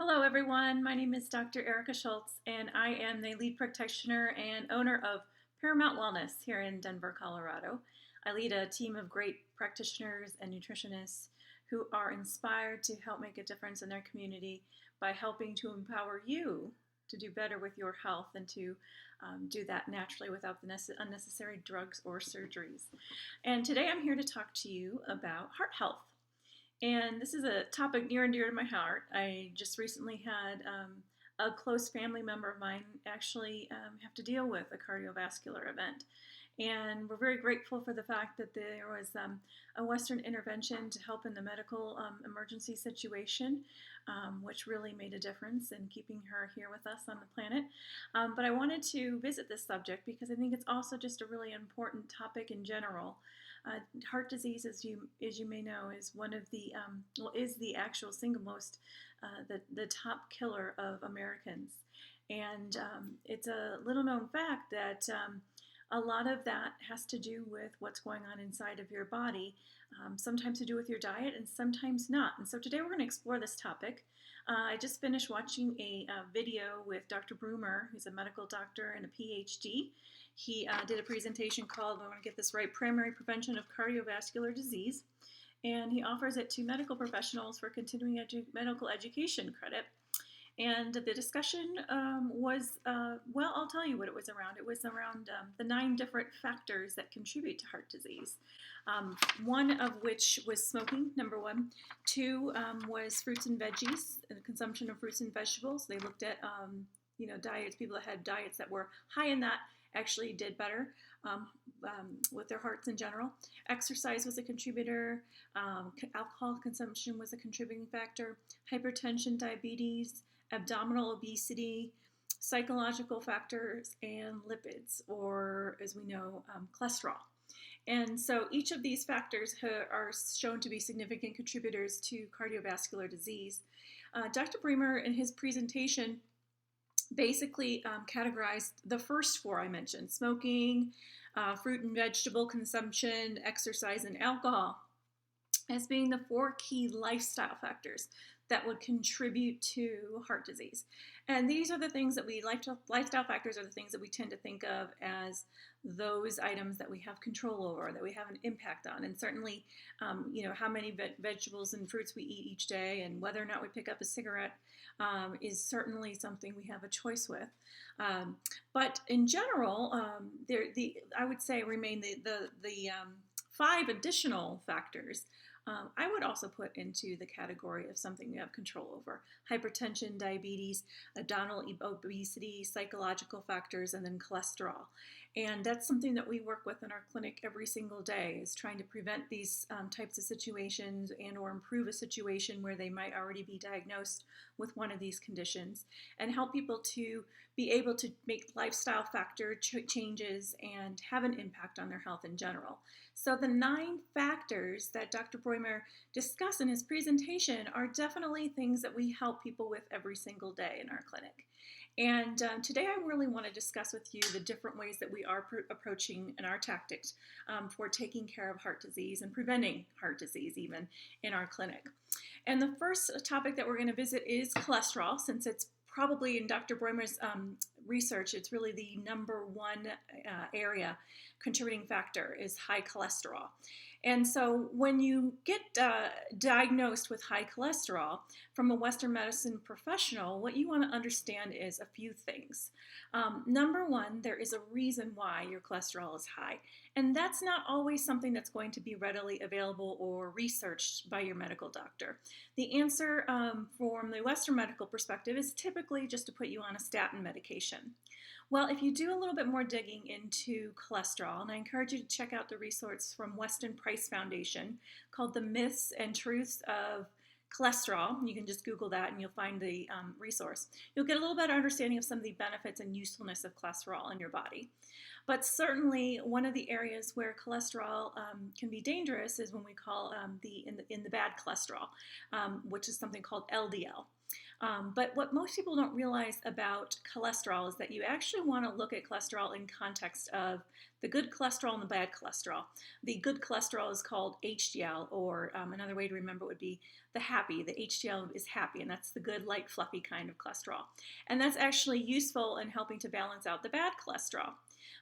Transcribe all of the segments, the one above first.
Hello, everyone. My name is Dr. Erika Schultz, and I am the lead practitioner and owner of Paramount Wellness here in Denver, Colorado. I lead a team of great practitioners and nutritionists who are inspired to help make a difference in their community by helping to empower you to do better with your health and to do that naturally without the unnecessary drugs or surgeries. And today I'm here to talk to you about heart health. And this is a topic near and dear to my heart. I just recently had a close family member of mine actually have to deal with a cardiovascular event. And we're very grateful for the fact that there was a Western intervention to help in the medical emergency situation, which really made a difference in keeping her here with us on the planet. But I wanted to visit this subject because I think it's also just a really important topic in general. Heart disease, as you may know, is one of the is the actual single most the top killer of Americans, and it's a little known fact that a lot of that has to do with what's going on inside of your body, sometimes to do with your diet and sometimes not. And so today we're going to explore this topic. I just finished watching a video with Dr. Brumer, who's a medical doctor and a PhD. He did a presentation called, I want to get this right, Primary Prevention of Cardiovascular Disease. And he offers it to medical professionals for continuing medical education credit. And the discussion was, well, I'll tell you what it was around. It was around the 9 different factors that contribute to heart disease. One of which was smoking, number 1. 2 was fruits and veggies, and the consumption of fruits and vegetables. They looked at, diets. People that had diets that were high in that actually did better with their hearts in general. Exercise was a contributor. Alcohol consumption was a contributing factor. Hypertension, diabetes, abdominal obesity, psychological factors, and lipids, or as we know, cholesterol. And so each of these factors are shown to be significant contributors to cardiovascular disease. Dr. Bremer, in his presentation, basically categorized the first 4 I mentioned: smoking, fruit and vegetable consumption, exercise, and alcohol, as being the 4 key lifestyle factors that would contribute to heart disease. And these are the things that lifestyle factors are the things that we tend to think of as those items that we have control over, that we have an impact on. And certainly, how many vegetables and fruits we eat each day and whether or not we pick up a cigarette is certainly something we have a choice with. But in general, I would say remain the 5 additional factors I would also put into the category of something we have control over: hypertension, diabetes, abdominal obesity, psychological factors, and then cholesterol. And that's something that we work with in our clinic every single day, is trying to prevent these types of situations and or improve a situation where they might already be diagnosed with one of these conditions, and help people to be able to make lifestyle factor changes and have an impact on their health in general. So the 9 factors that Dr. Broimer discussed in his presentation are definitely things that we help people with every single day in our clinic. And today I really want to discuss with you the different ways that we are approaching in our tactics for taking care of heart disease and preventing heart disease even in our clinic. And the first topic that we're going to visit is cholesterol, since it's probably in Dr. Broimer's research, it's really the number 1 area contributing factor is high cholesterol. And so when you get diagnosed with high cholesterol from a Western medicine professional, what you want to understand is a few things. Number 1, there is a reason why your cholesterol is high. And that's not always something that's going to be readily available or researched by your medical doctor. The answer from the Western medical perspective is typically just to put you on a statin medication. Well, if you do a little bit more digging into cholesterol, and I encourage you to check out the resource from Weston Price Foundation called The Myths and Truths of Cholesterol. You can just Google that and you'll find the resource. You'll get a little better understanding of some of the benefits and usefulness of cholesterol in your body. But certainly one of the areas where cholesterol can be dangerous is when we call in the bad cholesterol, which is something called LDL. But what most people don't realize about cholesterol is that you actually want to look at cholesterol in context of the good cholesterol and the bad cholesterol. The good cholesterol is called HDL, or another way to remember would be the happy. The HDL is happy, and that's the good, light, fluffy kind of cholesterol. And that's actually useful in helping to balance out the bad cholesterol.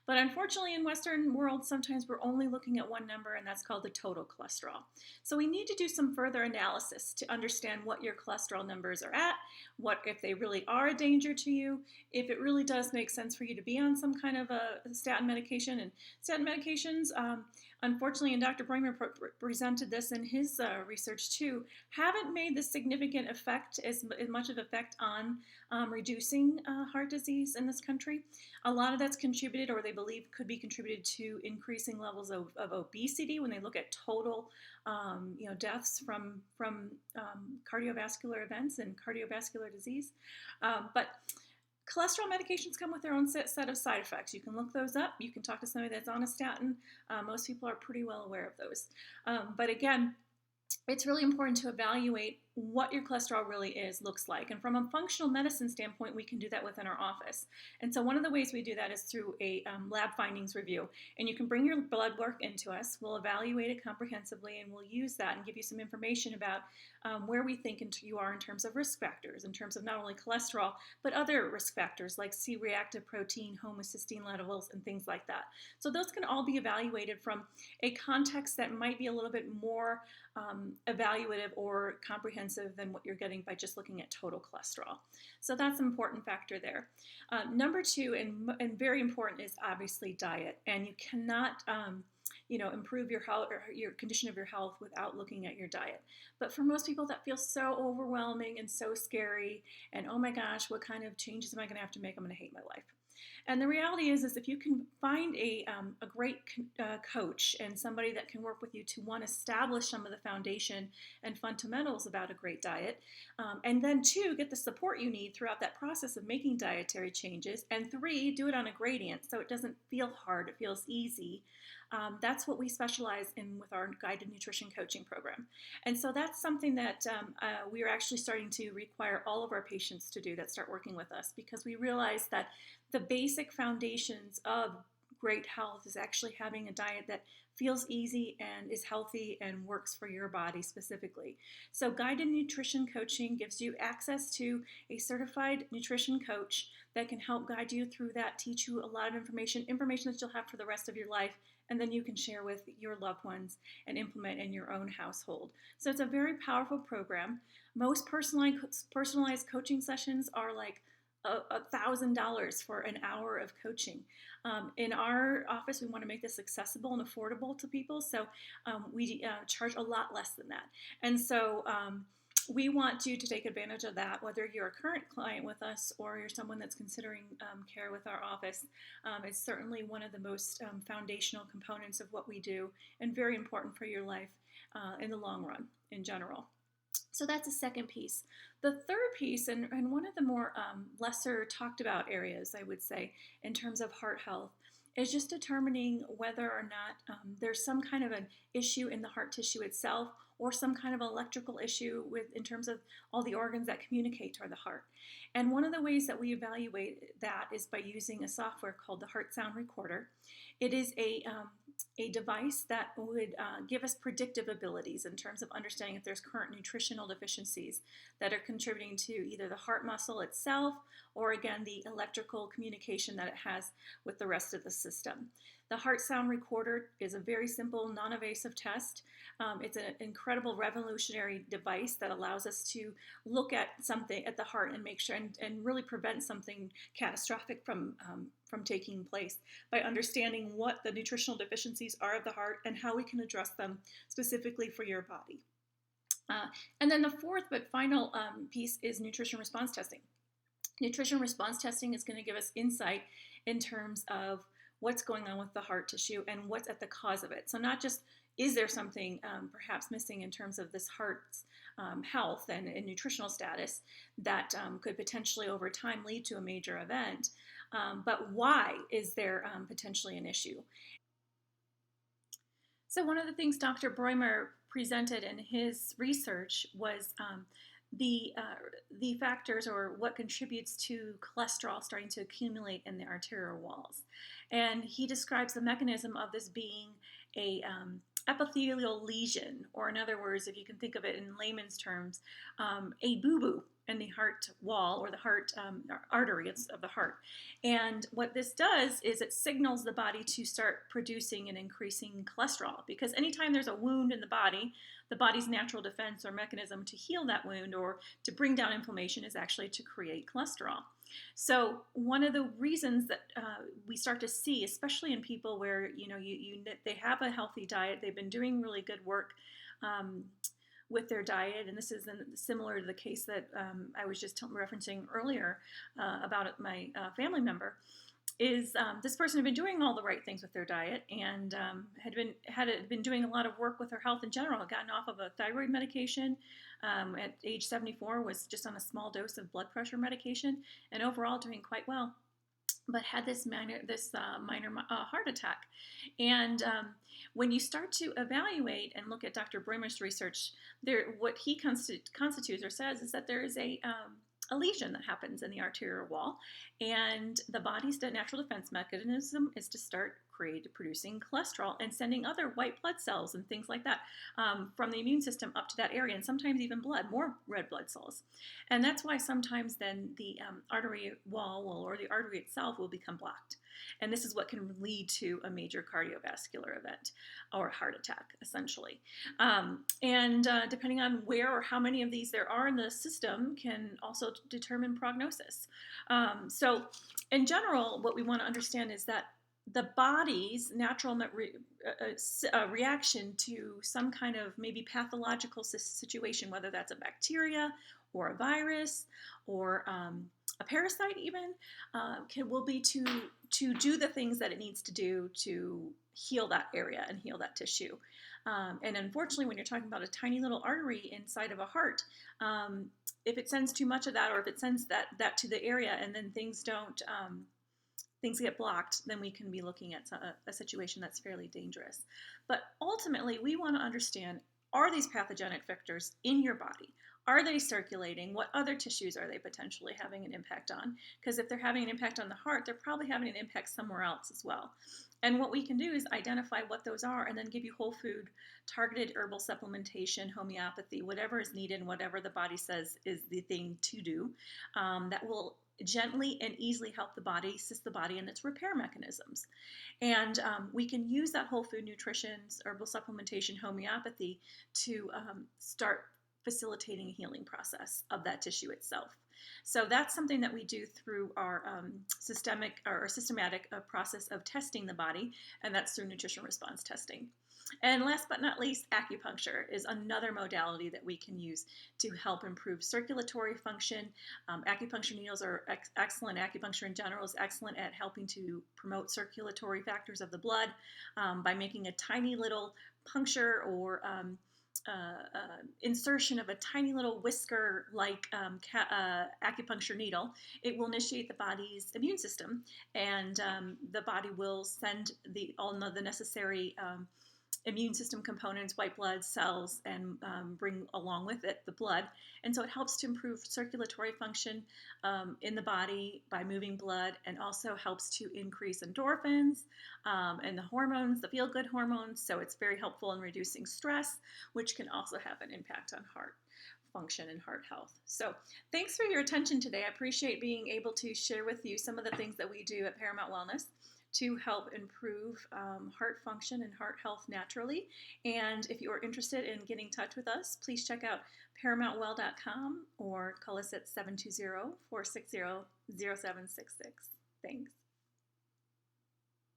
But unfortunately, in Western world, sometimes we're only looking at one number, and that's called the total cholesterol. So we need to do some further analysis to understand what your cholesterol numbers are at, what if they really are a danger to you, if it really does make sense for you to be on some kind of a statin medication. And statin medications, unfortunately, and Dr. Breumer presented this in his research too, haven't made the significant effect, as much of effect on reducing heart disease in this country. A lot of that's contributed, or they believe could be contributed to increasing levels of obesity when they look at total deaths from cardiovascular events and cardiovascular disease. But cholesterol medications come with their own set of side effects. You can look those up. You can talk to somebody that's on a statin. Most people are pretty well aware of those. But again, it's really important to evaluate what your cholesterol really looks like. And from a functional medicine standpoint, we can do that within our office. And so one of the ways we do that is through a lab findings review. And you can bring your blood work into us. We'll evaluate it comprehensively, and we'll use that and give you some information about where we think you are in terms of risk factors, in terms of not only cholesterol, but other risk factors like C-reactive protein, homocysteine levels, and things like that. So those can all be evaluated from a context that might be a little bit more evaluative or comprehensive than what you're getting by just looking at total cholesterol. So that's an important factor there. Number two, and very important, is obviously diet. And you cannot improve your health or your condition of your health without looking at your diet. But for most people, that feels so overwhelming and so scary. And oh my gosh, what kind of changes am I going to have to make? I'm going to hate my life. And the reality is if you can find a great coach and somebody that can work with you to, one, establish some of the foundation and fundamentals about a great diet, and then two, get the support you need throughout that process of making dietary changes, and three, do it on a gradient so it doesn't feel hard, it feels easy. That's what we specialize in with our guided nutrition coaching program. And so that's something that we are actually starting to require all of our patients to do that start working with us, because we realize that the basic foundations of great health is actually having a diet that feels easy and is healthy and works for your body specifically. So guided nutrition coaching gives you access to a certified nutrition coach that can help guide you through that, teach you a lot of information that you'll have for the rest of your life, and then you can share with your loved ones and implement in your own household. So it's a very powerful program. Most personalized coaching sessions are like $1,000 for an hour of coaching. In our office, we want to make this accessible and affordable to people, so we charge a lot less than that. And so we want you to take advantage of that, whether you're a current client with us or you're someone that's considering care with our office. It's certainly one of the most foundational components of what we do, and very important for your life in the long run in general. So that's the second piece. The third piece, and one of the more lesser talked about areas, I would say, in terms of heart health, is just determining whether or not there's some kind of an issue in the heart tissue itself, or some kind of electrical issue in terms of all the organs that communicate to the heart. And one of the ways that we evaluate that is by using a software called the Heart Sound Recorder. It is a device that would give us predictive abilities in terms of understanding if there's current nutritional deficiencies that are contributing to either the heart muscle itself, or again, the electrical communication that it has with the rest of the system. The Heart Sound Recorder is a very simple, non-invasive test. It's an incredible, revolutionary device that allows us to look at something at the heart and make sure and really prevent something catastrophic from taking place by understanding what the nutritional deficiencies are of the heart and how we can address them specifically for your body. And then the fourth but final piece is nutrition response testing. Nutrition response testing is going to give us insight in terms of what's going on with the heart tissue and what's at the cause of it. So not just is there something perhaps missing in terms of this heart's health and nutritional status that could potentially over time lead to a major event, but why is there potentially an issue? So one of the things Dr. Breumer presented in his research was the factors or what contributes to cholesterol starting to accumulate in the arterial walls. And he describes the mechanism of this being a epithelial lesion, or in other words, if you can think of it in layman's terms, a boo-boo in the heart wall or the heart artery of the heart. And what this does is it signals the body to start producing and increasing cholesterol, because anytime there's a wound in the body's natural defense or mechanism to heal that wound or to bring down inflammation is actually to create cholesterol. So one of the reasons that we start to see, especially in people where they have a healthy diet, they've been doing really good work with their diet, and this is similar to the case that I was just referencing earlier about my family member, is this person had been doing all the right things with their diet and had been doing a lot of work with her health in general, had gotten off of a thyroid medication, at age 74 was just on a small dose of blood pressure medication, and overall doing quite well, but had this minor heart attack. And when you start to evaluate and look at Dr. Brimmer's research, what he constitutes or says is that there is a lesion that happens in the arterial wall, and the body's natural defense mechanism is to start producing cholesterol and sending other white blood cells and things like that from the immune system up to that area, and sometimes even more red blood cells. And that's why sometimes then the artery wall or the artery itself will become blocked. And this is what can lead to a major cardiovascular event or heart attack, essentially. And depending on where or how many of these there are in the system can also determine prognosis. So in general, what we want to understand is that the body's natural reaction to some kind of maybe pathological situation, whether that's a bacteria or a virus or a parasite even, will be to do the things that it needs to do to heal that area and heal that tissue. And unfortunately, when you're talking about a tiny little artery inside of a heart, if it sends too much of that, or if it sends that to the area and then things get blocked, then we can be looking at a situation that's fairly dangerous. But ultimately, we want to understand, are these pathogenic vectors in your body? Are they circulating? What other tissues are they potentially having an impact on? Because if they're having an impact on the heart, they're probably having an impact somewhere else as well. And what we can do is identify what those are and then give you whole food, targeted herbal supplementation, homeopathy, whatever is needed and whatever the body says is the thing to do, that will gently and easily help the body, assist the body in its repair mechanisms. And we can use that whole food nutrition, herbal supplementation, homeopathy to start facilitating a healing process of that tissue itself. So that's something that we do through our systematic process of testing the body, and that's through nutrition response testing. And last but not least, acupuncture is another modality that we can use to help improve circulatory function. Acupuncture needles are excellent. Acupuncture in general is excellent at helping to promote circulatory factors of the blood by making a tiny little puncture or insertion of a tiny little whisker-like acupuncture needle. It will initiate the body's immune system, and the body will send all the necessary immune system components, white blood cells, and bring along with it the blood. And so it helps to improve circulatory function in the body by moving blood, and also helps to increase endorphins and the hormones, the feel-good hormones. So it's very helpful in reducing stress, which can also have an impact on heart function and heart health. So thanks for your attention today. I appreciate being able to share with you some of the things that we do at Paramount Wellness to help improve heart function and heart health naturally. And if you are interested in getting in touch with us, please check out ParamountWell.com or call us at 720-460-0766. Thanks.